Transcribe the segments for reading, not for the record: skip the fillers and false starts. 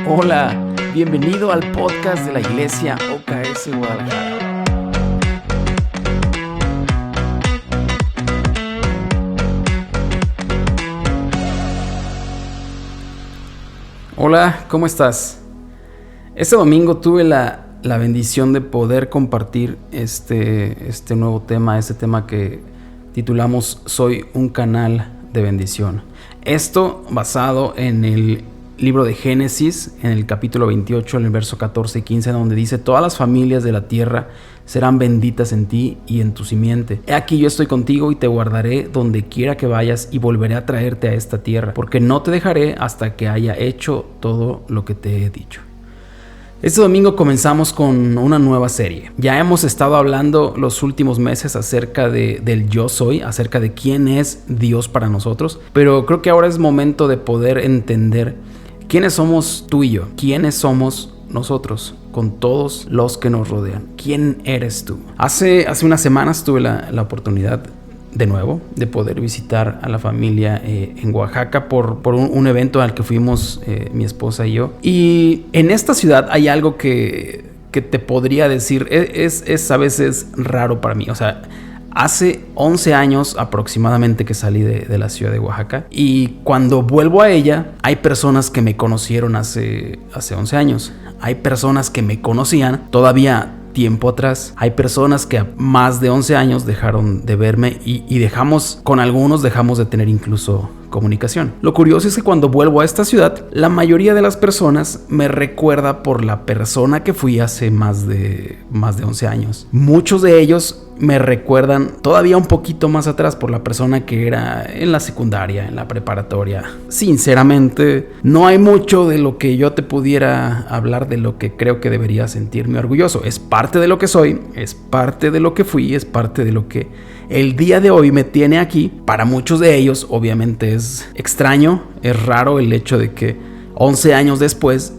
Hola, bienvenido al podcast de la Iglesia OKS Guadalajara. Hola, ¿cómo estás? Este domingo tuve la bendición de poder compartir este nuevo tema, este tema que titulamos Soy un canal de bendición. Esto basado en el libro de Génesis, en el capítulo 28, en el verso 14 y 15, donde dice: todas las familias de la tierra serán benditas en ti y en tu simiente. He aquí yo estoy contigo y te guardaré donde quiera que vayas y volveré a traerte a esta tierra, porque no te dejaré hasta que haya hecho todo lo que te he dicho. Este domingo comenzamos con una nueva serie. Ya hemos estado hablando los últimos meses acerca del yo soy, acerca de quién es Dios para nosotros, pero creo que ahora es momento de poder entender quiénes somos tú y yo, quiénes somos nosotros con todos los que nos rodean. ¿Quién eres tú? Hace unas semanas tuve la oportunidad de nuevo de poder visitar a la familia en Oaxaca por un evento al que fuimos mi esposa y yo. Y en esta ciudad hay algo que te podría decir, es a veces raro para mí. O sea, hace 11 años aproximadamente que salí de la ciudad de Oaxaca, y cuando vuelvo a ella hay personas que me conocieron hace 11 años. Hay personas que me conocían todavía tiempo atrás. Hay personas que a más de 11 años dejaron de verme y con algunos dejamos de tener incluso comunicación. Lo curioso es que cuando vuelvo a esta ciudad, la mayoría de las personas me recuerda por la persona que fui hace más de 11 años. Muchos de ellos me recuerdan todavía un poquito más atrás por la persona que era en la secundaria, en la preparatoria. Sinceramente, no hay mucho de lo que yo te pudiera hablar de lo que creo que debería sentirme orgulloso. Es parte de lo que soy, es parte de lo que fui, es parte de lo que el día de hoy me tiene aquí. Para muchos de ellos, obviamente, es extraño, es raro el hecho de que 11 años después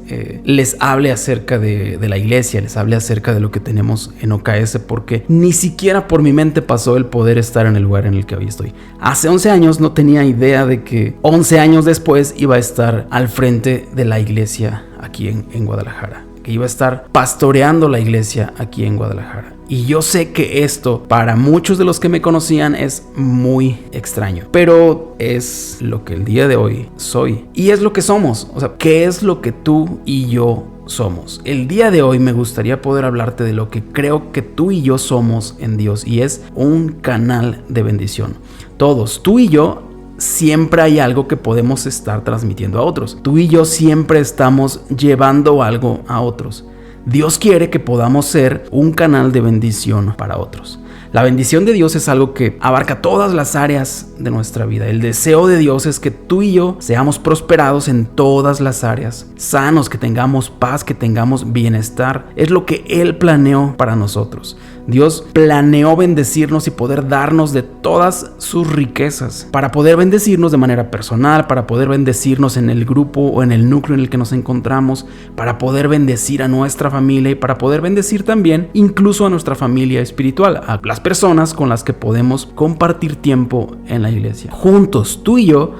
les hable acerca de la iglesia, les hable acerca de lo que tenemos en OKS, porque ni siquiera por mi mente pasó el poder estar en el lugar en el que hoy estoy. Hace 11 años no tenía idea de que 11 años después iba a estar al frente de la iglesia aquí en Guadalajara, que iba a estar pastoreando la iglesia aquí en Guadalajara. Y yo sé que esto para muchos de los que me conocían es muy extraño, pero es lo que el día de hoy soy y es lo que somos. O sea, ¿qué es lo que tú y yo somos? El día de hoy me gustaría poder hablarte de lo que creo que tú y yo somos en Dios, y es un canal de bendición. Todos, tú y yo, siempre hay algo que podemos estar transmitiendo a otros. Tú y yo siempre estamos llevando algo a otros. Dios quiere que podamos ser un canal de bendición para otros. La bendición de Dios es algo que abarca todas las áreas de nuestra vida. El deseo de Dios es que tú y yo seamos prosperados en todas las áreas, sanos, que tengamos paz, que tengamos bienestar. Es lo que Él planeó para nosotros. Dios planeó bendecirnos y poder darnos de todas sus riquezas, para poder bendecirnos de manera personal, para poder bendecirnos en el grupo o en el núcleo en el que nos encontramos, para poder bendecir a nuestra familia y para poder bendecir también incluso a nuestra familia espiritual, a las personas con las que podemos compartir tiempo en la iglesia. Juntos, tú y yo,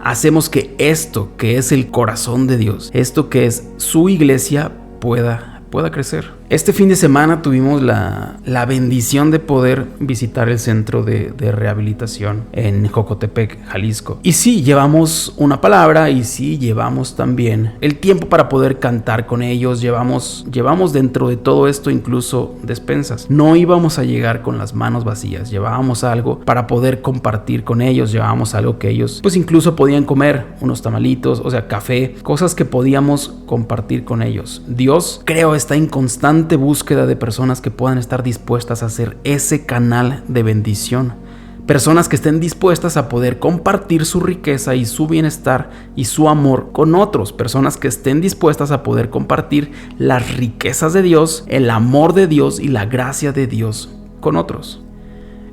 hacemos que esto que es el corazón de Dios, esto que es su iglesia, pueda crecer. Este fin de semana tuvimos la bendición de poder visitar el centro de rehabilitación en Jocotepec, Jalisco. Y sí, llevamos una palabra, y sí, llevamos también el tiempo para poder cantar con ellos. Llevamos dentro de todo esto incluso despensas. No íbamos a llegar con las manos vacías. Llevábamos algo para poder compartir con ellos. Llevábamos algo que ellos pues incluso podían comer, unos tamalitos, o sea, café, cosas que podíamos compartir con ellos. Dios, creo, está en constante búsqueda de personas que puedan estar dispuestas a hacer ese canal de bendición. Personas que estén dispuestas a poder compartir su riqueza y su bienestar y su amor con otros. Personas que estén dispuestas a poder compartir las riquezas de Dios, el amor de Dios y la gracia de Dios con otros.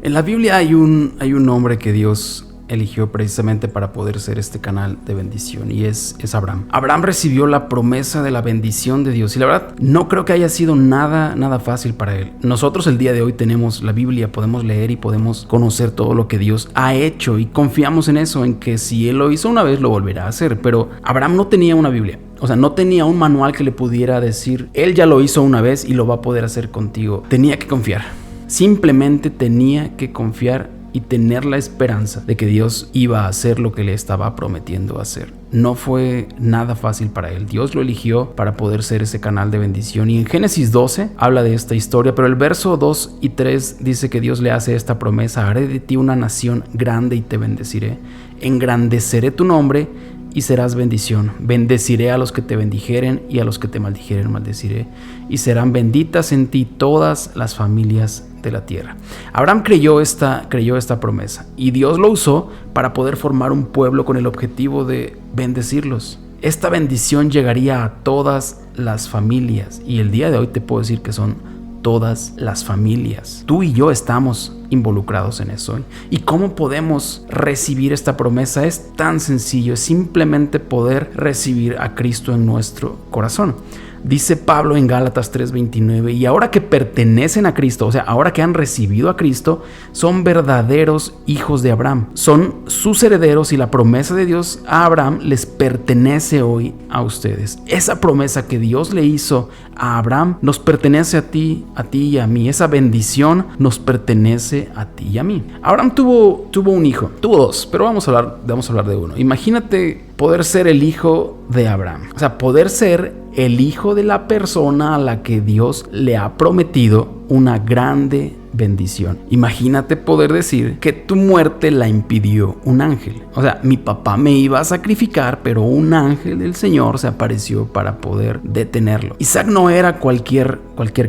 En la Biblia hay un hombre que Dios eligió precisamente para poder ser este canal de bendición, y es Abraham. Abraham recibió la promesa de la bendición de Dios, y la verdad no creo que haya sido nada fácil para él. Nosotros el día de hoy tenemos la Biblia, podemos leer y podemos conocer todo lo que Dios ha hecho, y confiamos en eso, en que si él lo hizo una vez lo volverá a hacer. Pero Abraham no tenía una Biblia. O sea, no tenía un manual que le pudiera decir, él ya lo hizo una vez y lo va a poder hacer contigo. Tenía que confiar. Simplemente tenía que confiar y tener la esperanza de que Dios iba a hacer lo que le estaba prometiendo hacer. No fue nada fácil para él. Dios lo eligió para poder ser ese canal de bendición. Y en Génesis 12 habla de esta historia, pero el verso 2 y 3 dice que Dios le hace esta promesa: haré de ti una nación grande y te bendeciré. Engrandeceré tu nombre y serás bendición. Bendeciré a los que te bendijeren y a los que te maldijeren maldeciré. Y serán benditas en ti todas las familias de la tierra. Abraham creyó esta promesa, y Dios lo usó para poder formar un pueblo con el objetivo de bendecirlos. Esta bendición llegaría a todas las familias, y el día de hoy te puedo decir que son todas las familias. Tú y yo estamos involucrados en eso. ¿Y cómo podemos recibir esta promesa? Es tan sencillo, es simplemente poder recibir a Cristo en nuestro corazón. Dice Pablo en Gálatas 3:29, y ahora que pertenecen a Cristo, o sea, ahora que han recibido a Cristo, son verdaderos hijos de Abraham, son sus herederos, y la promesa de Dios a Abraham les pertenece hoy a ustedes. Esa promesa que Dios le hizo a Abraham nos pertenece a ti y a mí. Esa bendición nos pertenece a ti y a mí. Abraham tuvo un hijo, tuvo dos, pero vamos a hablar de uno. Imagínate poder ser el hijo de Abraham, o sea, poder ser el hijo de la persona a la que Dios le ha prometido una grande bendición. Imagínate poder decir que tu muerte la impidió un ángel. O sea, mi papá me iba a sacrificar, pero un ángel del Señor se apareció para poder detenerlo. Isaac no era cualquier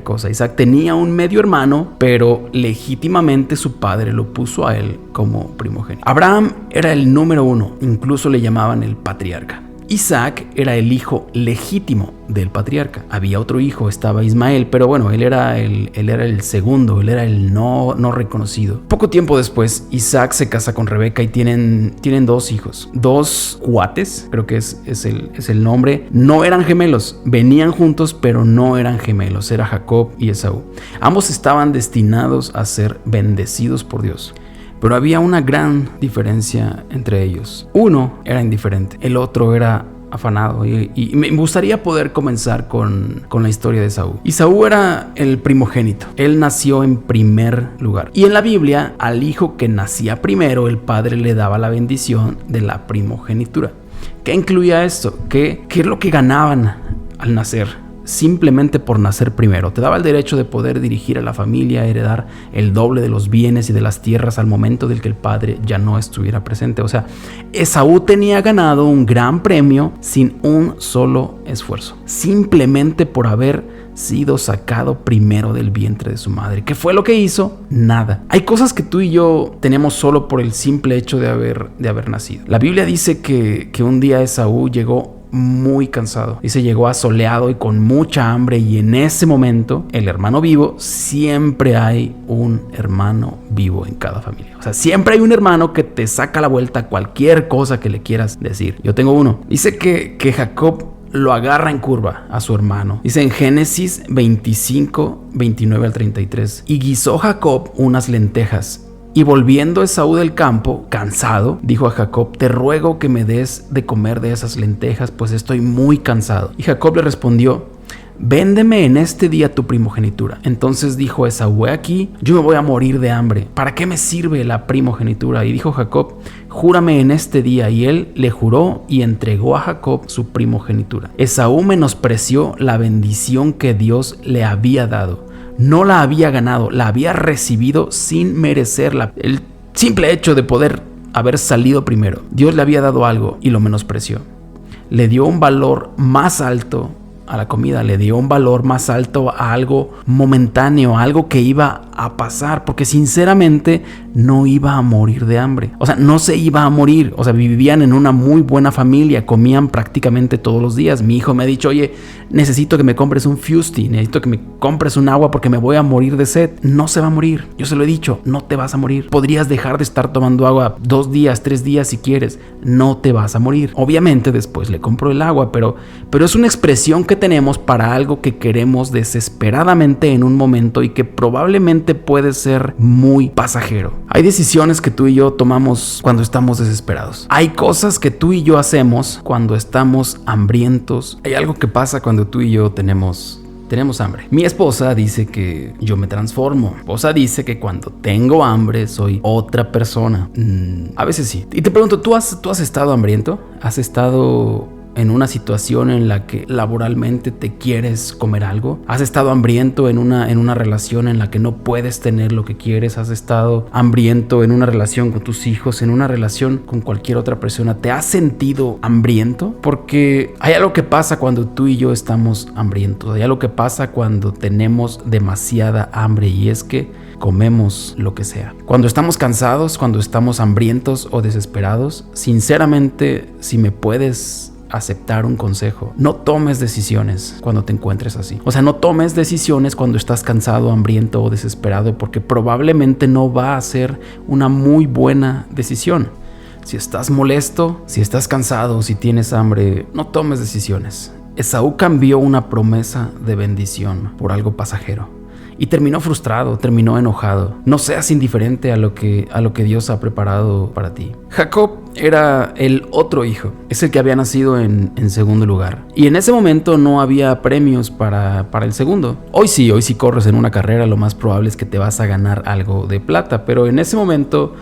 cosa. Isaac tenía un medio hermano, pero legítimamente su padre lo puso a él como primogénito. Abraham era el número 1, incluso le llamaban el patriarca. Isaac era el hijo legítimo del patriarca. Había otro hijo, estaba Ismael, pero bueno, él era el segundo, él era el no reconocido. Poco tiempo después, Isaac se casa con Rebeca y tienen dos hijos, dos cuates, creo que es el nombre. No eran gemelos, venían juntos, pero no eran gemelos, era Jacob y Esaú. Ambos estaban destinados a ser bendecidos por Dios. Pero había una gran diferencia entre ellos. Uno era indiferente, el otro era afanado. Y me gustaría poder comenzar con la historia de Esaú. Esaú era el primogénito. Él nació en primer lugar. Y en la Biblia, al hijo que nacía primero, el padre le daba la bendición de la primogenitura. ¿Qué incluía esto? ¿Qué es lo que ganaban al nacer? Simplemente por nacer primero. Te daba el derecho de poder dirigir a la familia, heredar el doble de los bienes y de las tierras al momento del que el padre ya no estuviera presente. O sea, Esaú tenía ganado un gran premio sin un solo esfuerzo, simplemente por haber sido sacado primero del vientre de su madre. ¿Qué fue lo que hizo? Nada. Hay cosas que tú y yo tenemos solo por el simple hecho de haber nacido. La Biblia dice que un día Esaú llegó muy cansado. Dice, llegó asoleado y con mucha hambre, y en ese momento, el hermano vivo, siempre hay un hermano vivo en cada familia. O sea, siempre hay un hermano que te saca la vuelta a cualquier cosa que le quieras decir. Yo tengo uno. Dice que Jacob lo agarra en curva a su hermano. Dice en Génesis 25, 29 al 33. Y guisó Jacob unas lentejas. Y volviendo Esaú del campo, cansado, dijo a Jacob, te ruego que me des de comer de esas lentejas, pues estoy muy cansado. Y Jacob le respondió, véndeme en este día tu primogenitura. Entonces dijo Esaú, he aquí, yo me voy a morir de hambre. ¿Para qué me sirve la primogenitura? Y dijo Jacob, júrame en este día. Y él le juró y entregó a Jacob su primogenitura. Esaú menospreció la bendición que Dios le había dado. No la había ganado, la había recibido sin merecerla. El simple hecho de poder haber salido primero. Dios le había dado algo y lo menospreció. Le dio un valor más alto a la comida, le dio un valor más alto a algo momentáneo, a algo que iba a pasar, porque sinceramente no iba a morir de hambre. O sea, no se iba a morir. O sea, vivían en una muy buena familia, comían prácticamente todos los días. Mi hijo me ha dicho, oye, necesito que me compres un Fusti, necesito que me compres un agua porque me voy a morir de sed. No se va a morir. Yo se lo he dicho, no te vas a morir. Podrías dejar de estar tomando agua 2 días, 3 días si quieres. No te vas a morir. Obviamente después le compro el agua, pero es una expresión que tenemos para algo que queremos desesperadamente en un momento y que probablemente puede ser muy pasajero. Hay decisiones que tú y yo tomamos cuando estamos desesperados. Hay cosas que tú y yo hacemos cuando estamos hambrientos. Hay algo que pasa cuando tú y yo tenemos hambre. Mi esposa dice que yo me transformo. Mi esposa dice que cuando tengo hambre soy otra persona. A veces sí. Y te pregunto, ¿tú has estado hambriento? ¿Has estado en una situación en la que laboralmente te quieres comer algo? ¿Has estado hambriento en una relación en la que no puedes tener lo que quieres? ¿Has estado hambriento en una relación con tus hijos, en una relación con cualquier otra persona? ¿Te has sentido hambriento? Porque hay algo que pasa cuando tú y yo estamos hambrientos. Hay algo que pasa cuando tenemos demasiada hambre, y es que comemos lo que sea. Cuando estamos cansados, cuando estamos hambrientos o desesperados, sinceramente, si me puedes aceptar un consejo, no tomes decisiones cuando te encuentres así. O sea, no tomes decisiones cuando estás cansado, hambriento o desesperado, porque probablemente no va a ser una muy buena decisión. Si estás molesto, si estás cansado, si tienes hambre, no tomes decisiones. Esaú cambió una promesa de bendición por algo pasajero y terminó frustrado, terminó enojado. No seas indiferente a lo que Dios ha preparado para ti. Jacob era el otro hijo, es el que había nacido en segundo lugar. Y en ese momento no había premios para el segundo. Hoy sí corres en una carrera, lo más probable es que te vas a ganar algo de plata, pero en ese momento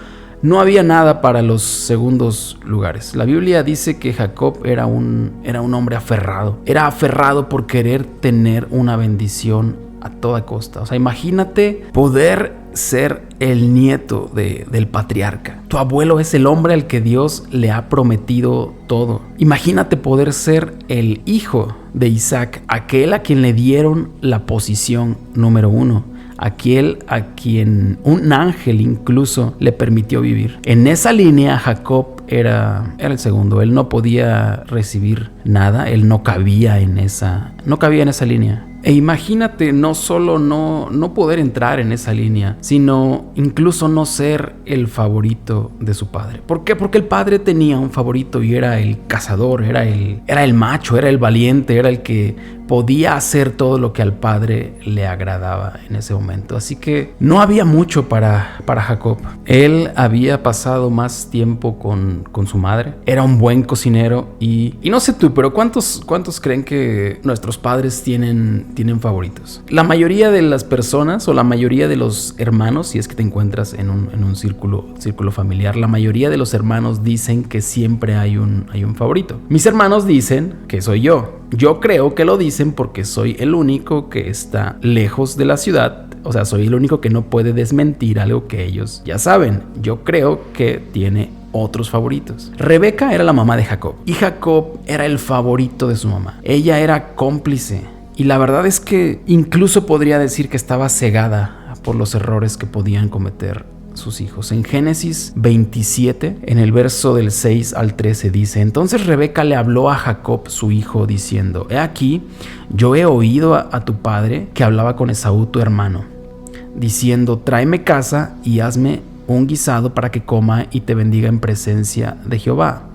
no había nada para los segundos lugares. La Biblia dice que Jacob era un hombre aferrado. Era aferrado por querer tener una bendición a toda costa. O sea, imagínate poder ser el nieto del patriarca. Tu abuelo es el hombre al que Dios le ha prometido todo. Imagínate poder ser el hijo de Isaac, aquel a quien le dieron la posición número 1. Aquel a quien un ángel incluso le permitió vivir. En esa línea Jacob era el segundo. Él no podía recibir nada. Él no cabía en esa línea. E imagínate no solo no poder entrar en esa línea, sino incluso no ser el favorito de su padre. ¿Por qué? Porque el padre tenía un favorito y era el cazador, era el macho, era el valiente, era el que podía hacer todo lo que al padre le agradaba en ese momento. Así que no había mucho para Jacob. Él había pasado más tiempo con su madre, era un buen cocinero y no sé tú, pero ¿cuántos creen que nuestros padres tienen favoritos? La mayoría de las personas o la mayoría de los hermanos, si es que te encuentras en un círculo familiar, la mayoría de los hermanos dicen que siempre hay un favorito. Mis hermanos dicen que soy yo. Yo creo que lo dicen porque soy el único que está lejos de la ciudad. O sea, soy el único que no puede desmentir algo que ellos ya saben. Yo creo que tiene otros favoritos. Rebeca era la mamá de Jacob y Jacob era el favorito de su mamá. Ella era cómplice y la verdad es que incluso podría decir que estaba cegada por los errores que podían cometer sus hijos. En Génesis 27, en el verso del 6 al 13 dice: entonces Rebeca le habló a Jacob su hijo diciendo: he aquí, yo he oído a tu padre que hablaba con Esaú tu hermano, diciendo: tráeme caza y hazme un guisado para que coma y te bendiga en presencia de Jehová.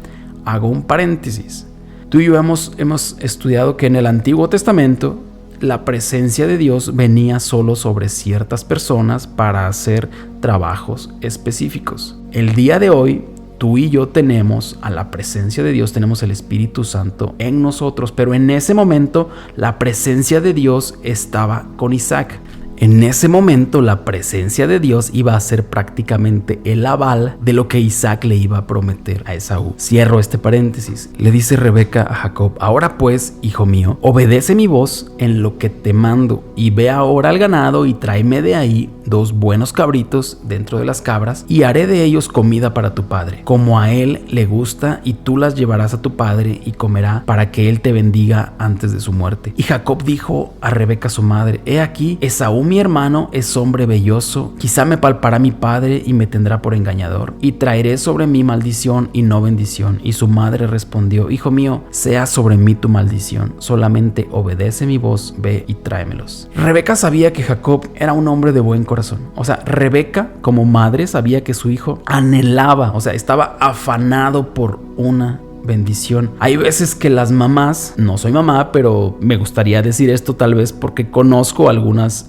Hago un paréntesis. Tú y yo hemos estudiado que en el Antiguo Testamento la presencia de Dios venía solo sobre ciertas personas para hacer trabajos específicos. El día de hoy, tú y yo tenemos a la presencia de Dios, tenemos el Espíritu Santo en nosotros, pero en ese momento la presencia de Dios estaba con Isaac. En ese momento la presencia de Dios iba a ser prácticamente el aval de lo que Isaac le iba a prometer a Esaú. Cierro este paréntesis. Le dice Rebeca a Jacob: ahora pues, hijo mío, obedece mi voz en lo que te mando y ve ahora al ganado y tráeme de ahí 2 buenos cabritos dentro de las cabras y haré de ellos comida para tu padre, como a él le gusta, y tú las llevarás a tu padre y comerá para que él te bendiga antes de su muerte. Y Jacob dijo a Rebeca su madre: he aquí, Esaú mi hermano es hombre velloso, quizá me palpará mi padre y me tendrá por engañador, y traeré sobre mí maldición y no bendición. Y su madre respondió: hijo mío, sea sobre mí tu maldición, solamente obedece mi voz, ve y tráemelos. Rebeca sabía que Jacob era un hombre de buen corazón. O sea, Rebeca como madre sabía que su hijo anhelaba, o sea, estaba afanado por una bendición. Hay veces que las mamás, no soy mamá, pero me gustaría decir esto tal vez porque conozco algunas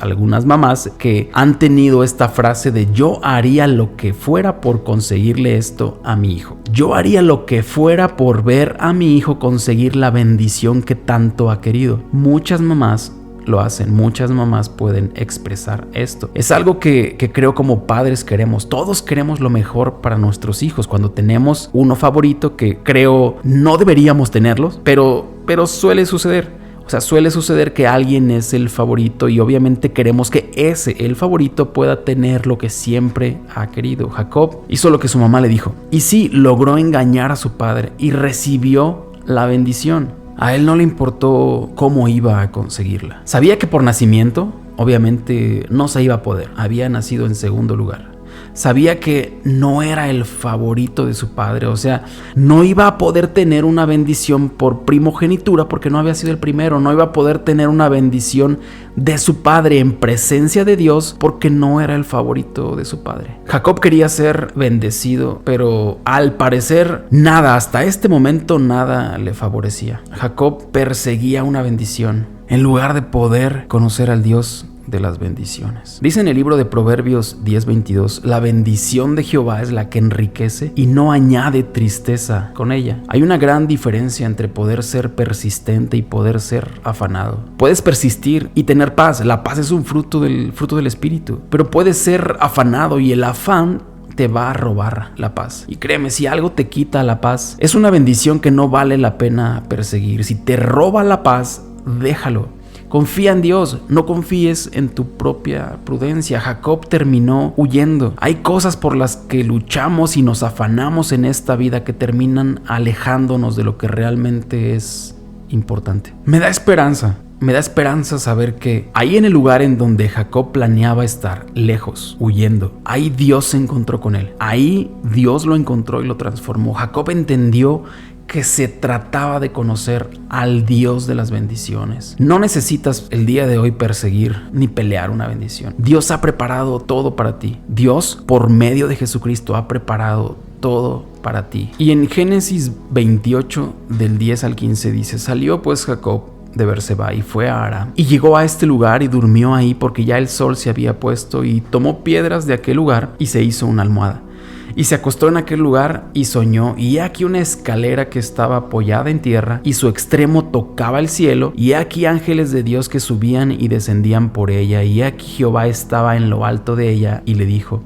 mamás que han tenido esta frase de: yo haría lo que fuera por conseguirle esto a mi hijo. Yo haría lo que fuera por ver a mi hijo conseguir la bendición que tanto ha querido. Muchas mamás lo hacen, muchas mamás pueden expresar esto. Es algo que creo como padres queremos. Todos queremos lo mejor para nuestros hijos. Cuando tenemos uno favorito, que creo no deberíamos tenerlos, pero suele suceder. O sea, suele suceder que alguien es el favorito y obviamente queremos que el favorito pueda tener lo que siempre ha querido. Jacob hizo lo que su mamá le dijo y sí, logró engañar a su padre y recibió la bendición. A él no le importó cómo iba a conseguirla. Sabía que por nacimiento, obviamente, no se iba a poder. Había nacido en segundo lugar. Sabía que no era el favorito de su padre, o sea, no iba a poder tener una bendición por primogenitura porque no había sido el primero, no iba a poder tener una bendición de su padre en presencia de Dios porque no era el favorito de su padre. Jacob quería ser bendecido, pero al parecer nada, hasta este momento nada le favorecía. Jacob perseguía una bendición en lugar de poder conocer al Dios de las bendiciones. Dice en el libro de Proverbios 10:22: la bendición de Jehová es la que enriquece y no añade tristeza con ella. Hay una gran diferencia entre poder ser persistente y poder ser afanado. Puedes persistir y tener paz. La paz es un fruto del espíritu, pero puedes ser afanado y el afán te va a robar la paz. Y créeme, si algo te quita la paz, es una bendición que no vale la pena perseguir. Si te roba la paz, déjalo. Confía en Dios, no confíes en tu propia prudencia. Jacob terminó huyendo. Hay cosas por las que luchamos y nos afanamos en esta vida que terminan alejándonos de lo que realmente es importante. Me da esperanza saber que ahí en el lugar en donde Jacob planeaba estar, lejos, huyendo, ahí Dios se encontró con él. Ahí Dios lo encontró y lo transformó. Jacob entendió que se trataba de conocer al Dios de las bendiciones. No necesitas el día de hoy perseguir ni pelear una bendición. Dios ha preparado todo para ti. Dios, por medio de Jesucristo, ha preparado todo para ti. Y en Génesis 28, del 10 al 15 dice: salió pues Jacob de Berseba y fue a Aram, y llegó a este lugar y durmió ahí porque ya el sol se había puesto, y tomó piedras de aquel lugar y se hizo una almohada. Y se acostó en aquel lugar y soñó, y he aquí una escalera que estaba apoyada en tierra, y su extremo tocaba el cielo, y he aquí ángeles de Dios que subían y descendían por ella, y he aquí Jehová estaba en lo alto de ella, y le dijo: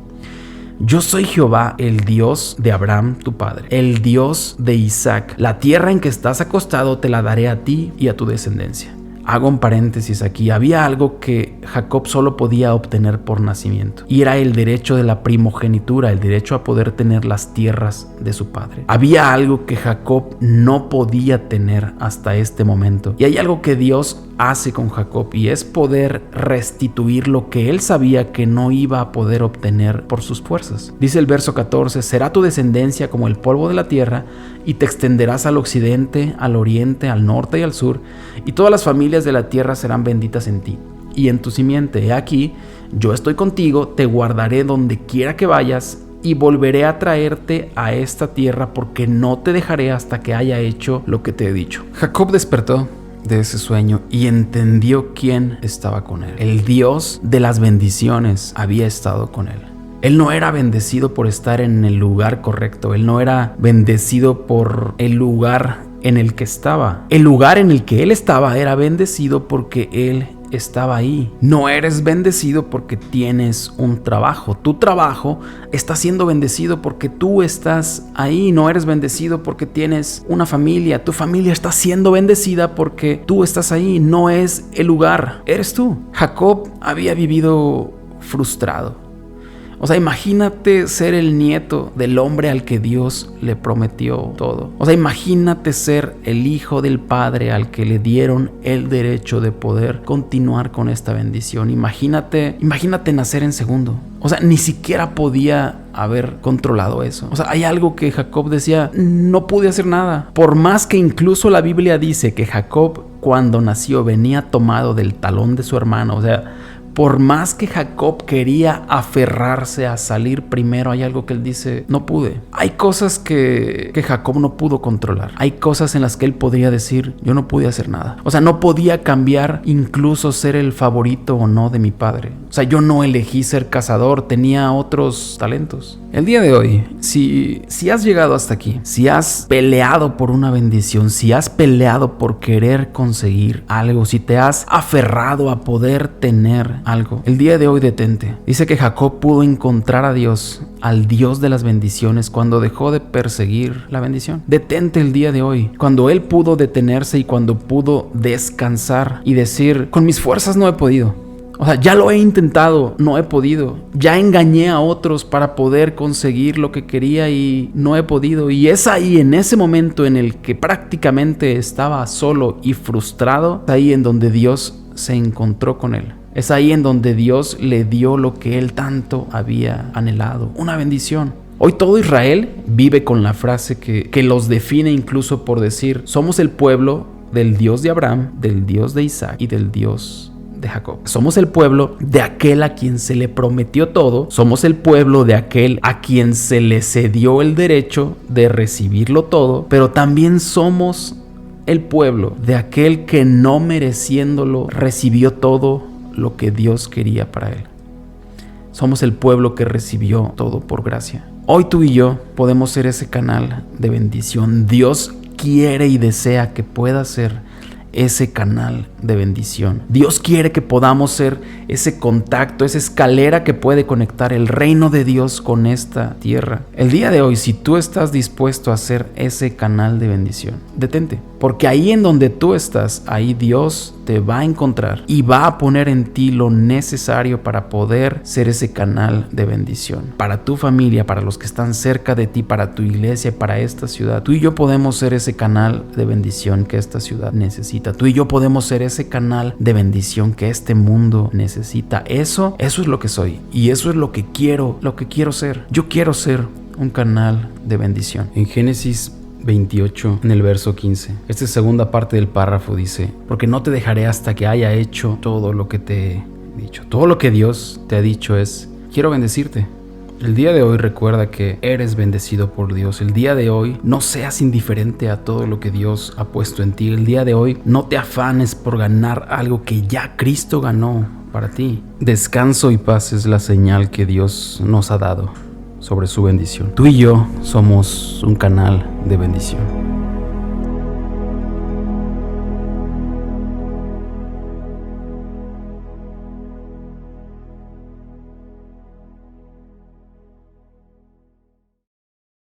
yo soy Jehová, el Dios de Abraham tu padre, el Dios de Isaac. La tierra en que estás acostado te la daré a ti y a tu descendencia. Hago un paréntesis aquí. Había algo que Jacob solo podía obtener por nacimiento, y era el derecho de la primogenitura, el derecho a poder tener las tierras de su padre. Había algo que Jacob no podía tener hasta este momento, y hay algo que Dios hace con Jacob, y es poder restituir lo que él sabía que no iba a poder obtener por sus fuerzas. Dice el verso 14: será tu descendencia como el polvo de la tierra, y te extenderás al occidente, al oriente, al norte y al sur, y todas las familias de la tierra serán benditas en ti y en tu simiente. He aquí, yo estoy contigo, te guardaré donde quiera que vayas, y volveré a traerte a esta tierra, porque no te dejaré hasta que haya hecho lo que te he dicho. Jacob despertó de ese sueño y entendió quién estaba con él. El Dios de las bendiciones había estado con él. Él no era bendecido por estar en el lugar correcto. Él no era bendecido por el lugar en el que estaba. El lugar en el que él estaba era bendecido porque él estaba ahí. No eres bendecido porque tienes un trabajo. Tu trabajo está siendo bendecido porque tú estás ahí. No eres bendecido porque tienes una familia. Tu familia está siendo bendecida porque tú estás ahí. No es el lugar, eres tú. Jacob había vivido frustrado. O sea, imagínate ser el nieto del hombre al que Dios le prometió todo. O sea, imagínate ser el hijo del Padre al que le dieron el derecho de poder continuar con esta bendición. Imagínate nacer en segundo. O sea, ni siquiera podía haber controlado eso. O sea, hay algo que Jacob decía, no pude hacer nada. Por más que incluso la Biblia dice que Jacob, cuando nació, venía tomado del talón de su hermano. O sea, por más que Jacob quería aferrarse a salir primero, hay algo que él dice, no pude. Hay cosas que Jacob no pudo controlar. Hay cosas en las que él podría decir, yo no pude hacer nada. O sea, no podía cambiar incluso ser el favorito o no de mi padre. O sea, yo no elegí ser cazador, tenía otros talentos. El día de hoy, si has llegado hasta aquí, si has peleado por una bendición, si has peleado por querer conseguir algo, si te has aferrado a poder tener algo, el día de hoy detente. Dice que Jacob pudo encontrar a Dios, al Dios de las bendiciones, cuando dejó de perseguir la bendición. Detente el día de hoy, cuando él pudo detenerse y cuando pudo descansar y decir, con mis fuerzas no he podido. O sea, ya lo he intentado, no he podido. Ya engañé a otros para poder conseguir lo que quería y no he podido. Y es ahí, en ese momento en el que prácticamente estaba solo y frustrado, es ahí en donde Dios se encontró con él. Es ahí en donde Dios le dio lo que él tanto había anhelado, una bendición. Hoy todo Israel vive con la frase que los define incluso por decir, somos el pueblo del Dios de Abraham, del Dios de Isaac y del Dios de Jacob. Somos el pueblo de aquel a quien se le prometió todo. Somos el pueblo de aquel a quien se le cedió el derecho de recibirlo todo. Pero también somos el pueblo de aquel que no mereciéndolo recibió todo lo que Dios quería para él. Somos el pueblo que recibió todo por gracia. Hoy tú y yo podemos ser ese canal de bendición. Dios quiere y desea que pueda ser ese canal de bendición. Dios quiere que podamos ser ese contacto, esa escalera que puede conectar el reino de Dios con esta tierra. El día de hoy, si tú estás dispuesto a ser ese canal de bendición, detente, porque ahí en donde tú estás, ahí Dios te va a encontrar y va a poner en ti lo necesario para poder ser ese canal de bendición. Para tu familia, para los que están cerca de ti, para tu iglesia, para esta ciudad. Tú y yo podemos ser ese canal de bendición que esta ciudad necesita. Tú y yo podemos ser ese canal de bendición que este mundo necesita. Eso es lo que soy y eso es lo que quiero ser. Yo quiero ser un canal de bendición. En Génesis 28, en el verso 15. Esta segunda parte del párrafo dice, porque no te dejaré hasta que haya hecho todo lo que te he dicho. Todo lo que Dios te ha dicho es, quiero bendecirte. El día de hoy recuerda que eres bendecido por Dios. El día de hoy no seas indiferente a todo lo que Dios ha puesto en ti. El día de hoy no te afanes por ganar algo que ya Cristo ganó para ti. Descanso y paz es la señal que Dios nos ha dado sobre su bendición. Tú y yo somos un canal de bendición.